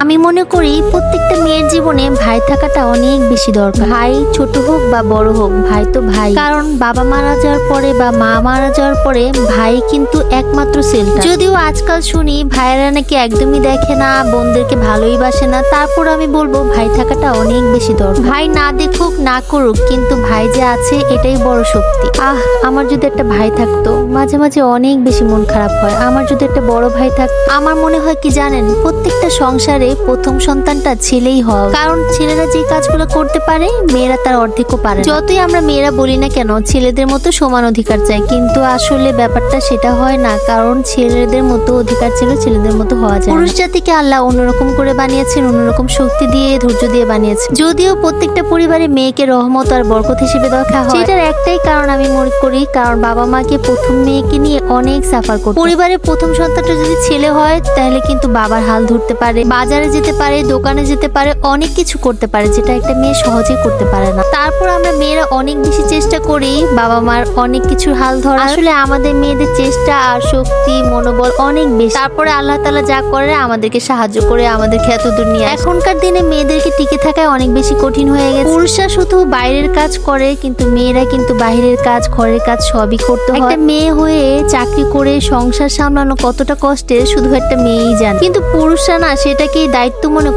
আমি মনে করি প্রত্যেকটা মেয়ের জীবনে ভাই থাকাটা অনেক বেশি দরকার। ভাই ছোট হোক বা বড় হোক, ভাই তো ভাই। কারণ বাবা মারা যাওয়ার পরে বা মা মারা যাওয়ার পরে ভাই কিন্তু একমাত্র শেল্টার। যদিও আজকাল শুনি ভাইয়েরা নাকি একদমই দেখে না, বোনদেরকে ভালোই বাসে না, তারপর আমি বলবো ভাই থাকাটা অনেক বেশি দরকার। ভাই না দেখুক না করুক, কিন্তু ভাই যে আছে এটাই বড় শক্তি। আমার যদি একটা ভাই থাকতো, মাঝে মাঝে অনেক বেশি মন খারাপ হয়। আমার যদি একটা বড় ভাই থাকতো, আমার মনে হয় কি জানেন, প্রত্যেকটা সংসারে প্রথম সন্তানটা ছেলেই হয়। কারণ ছেলেরা যে কাজগুলো করতে পারে মেয়েরা তার অর্ধেকও পারে। যতই আমরা মেয়েরা বলি না কেন ছেলেদের মতো সমান অধিকার চাই, কিন্তু আসলে ব্যাপারটা সেটা হয় না। কারণ ছেলেদের মতো অধিকার ছিল ছেলেদের মতো হওয়া যায়। পুরুষ জাতিকে আল্লাহ অন্যরকম করে বানিয়েছেন, অন্যরকম শক্তি দিয়ে ধৈর্য দিয়ে বানিয়েছেন। যদিও প্রত্যেকটা পরিবারে মেয়েকে রহমত আর বরকত হিসেবে দেখা হয়, সেটার একটাই কারণ আমি মনে করি, কারণ বাবা মাকে প্রথম মেয়েকে নিয়ে অনেক সাফার করতে। পরিবারের প্রথম সন্তানটা যদি ছেলে হয় তাহলে কিন্তু বাবার হাল ধরতে পারে, বাজারে যেতে পারে, দোকানে যেতে পারে, অনেক কিছু করতে পারে, যেটা একটা মেয়ে সহজেই করতে পারে না। তারপর আমরা মেয়েরা অনেক বেশি চেষ্টা করি বাবা মার অনেক কিছুর হাল ধরা। আসলে আমাদের মেয়েদের চেষ্টা আর শক্তি মনোবল অনেক বেশি। তারপরে আল্লাহ তাআলা যা করে আমাদেরকে সাহায্য করে আমাদেরকে এতদূর নিয়ে। এখনকার দিনে মেয়েদেরকে টিকে থাকায় অনেক বেশি কঠিন হয়ে গেছে। পুরুষরা শুধু বাইরের কাজ করে, কিন্তু মেয়েরা কিন্তু বাইরের কাজ, ঘরের কাজ সবই করতে হয়। একটা মেয়ে হয়ে চাকরি করে সংসার সামলানো কতটা কষ্টের শুধু একটা মেয়েই জানে। কিন্তু পুরুষরা না সেটাকেই দায়িত্ব মনে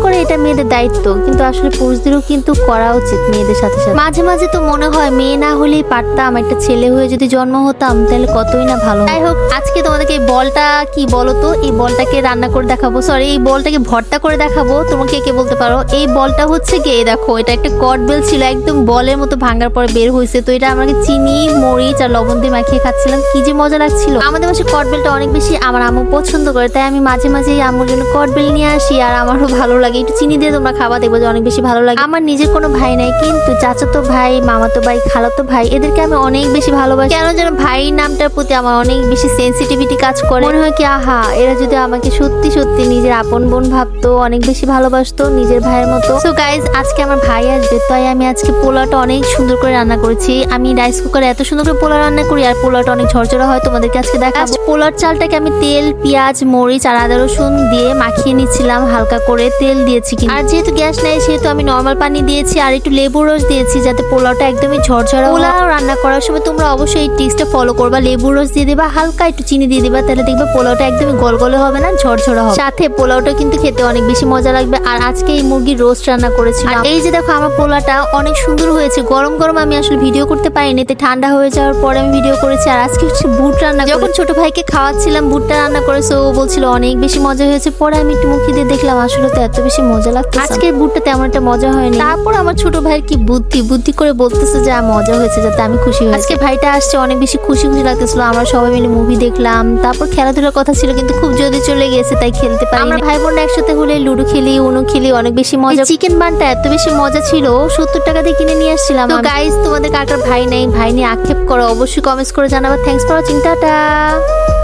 করে এটা মেয়েদের দায়িত্ব, কিন্তু আসলে পুরুষদেরও কিন্তু করা উচিত মেয়েদের সাথে সাথে। মাঝে মাঝে তো মনে হয় মেয়ে না হলেই পারতাম, একটা ছেলে হয়ে যদি জন্ম হতাম তাহলে কতই না ভালো। যাই হোক, আজকে তোমাদেরকে এই বলটা কি বলো তো, এই বলটাকে রান্না করে দেখাবো, সরি এই বলটাকে ভর্তা করে দেখাবো। তোমাকে কে বলতে পারো এই বলটা হচ্ছে কি, দেখো এটা একটা কটবেল ছিল, একদম বলের মতো ভাঙার পরে বের হয়েছে। তো এটা আমাকে চিনি মরিচ আর লবণ দিয়ে মাখিয়ে খাচ্ছিলাম, কি যে মজা লাগছিল। আমাদের বাসায় কটবেলটা অনেক বেশি আমার আম্মু পছন্দ করে, তাই আমি মাঝে মাঝে আম্মুর জন্য কটবেল নিয়ে আসি, আর আমারও ভালো লাগে। একটু চিনি দিয়ে তোমরা খাবা, দেখবো যে অনেক বেশি ভালো লাগে। আমার নিজের কোনো ভাই নাই, কিন্তু চাচাতো ভাই, মামাতো ভাই, খালাতো ভাই, এদেরকে আমি অনেক বেশি ভালোবাসি। কেন যেন ভাই নামটার প্রতি আমার অনেক বেশি সেন্সিটিভিটি কাজ করে। মনে হয় কি আহা, এরা যদি আমাকে সত্যি সত্যি নিজের আপন বোন ভাবতো, অনেক বেশি ভালোবাসতো নিজের ভাইয়ের মতো। সো গাইজ, আজকে আমার ভাই আসবে, তাই আমি আজকে পোলাওটা অনেক সুন্দর করে রান্না করেছি। আমি রাইস কুকারে এত সুন্দর করে পোলাও রান্না করি, আর পোলাওটা অনেক ঝরঝরা হয়, তোমাদেরকে আজকে দেখাবো। পোলাওর চালটাকে আমি তেল, পেঁয়াজ, মরিচ আর আদা রসুন দিয়ে মাখিয়ে নিচ্ছিলাম, হালকা করে তেল দিয়েছি। আর যেহেতু গ্যাস নাই সেহেতু আমি নর্মাল পানি দিয়েছি আর একটু লেবু রস দিয়েছি, যাতে পোলাওটা একদমই ঝরঝরা। পোলাও রান্না করার সময় তোমরা অবশ্যই এই টিপসটা ফলো করবা। লেবু রস দিয়ে দিবা, হালকা একটু চিনি দিয়ে দিবা, তাহলে দেখবে পোলাওটা একদমই গলগলে হবে না, ঝরঝরা হবে। সাথে পোলাওটা কিন্তু খেতে অনেক বেশি মজা লাগবে। আর আজকে এই মুরগির রোস্ট রান্না করেছিলাম। আর এই যে দেখো আমার পোলাওটা অনেক সুন্দর হয়েছে। গরম গরম আমি আসলে ভিডিও করতে পারিনি, এতে ঠান্ডা হয়ে যাওয়ার পরে আমি ভিডিও করেছি। আর আজকে হচ্ছে বুট রান্না, যখন ছোট ভাইকে খাওয়াচ্ছিলাম বুটটা রান্না করেছে, ও বলছিল অনেক বেশি মজা হয়েছে। পরে আমি একটু মুখে দিয়ে দেখলাম আসলে তো এত বেশি মজা লাগতো। আজকের বুটটা তেমন একটা মজা হয়নি। তারপর আমার ছোট ভাইয়ের কি বুদ্ধি করে বলতেছে যে মজা হয়েছে, যাতে আমি খুশি হই। আজকে ভাইটা আসছে, অনেক বেশি খুশি লাগতেছিল। আমরা সবাই মিলে মুভি দেখলাম, তারপর খেলাধুলার কথা ছিল, কিন্তু খুব জলদি চলে গেছে, তাই খেলতে পারি। আমরা ভাই বোনরা একসাথে হলে লুডো খেলি, উনো খেলি, অনেক বেশি মজা। চিকেন বানটা এত বেশি মজা ছিল, 70 টাকা দিয়ে কিনে নিয়ে আসছিলাম। তো গাইস, তোমাদের কার ভাই নেই, ভাই নিয়ে আক্ষেপ করো, অবশ্যই কমেন্টস করে জানাবা। Thanks for watching, tata.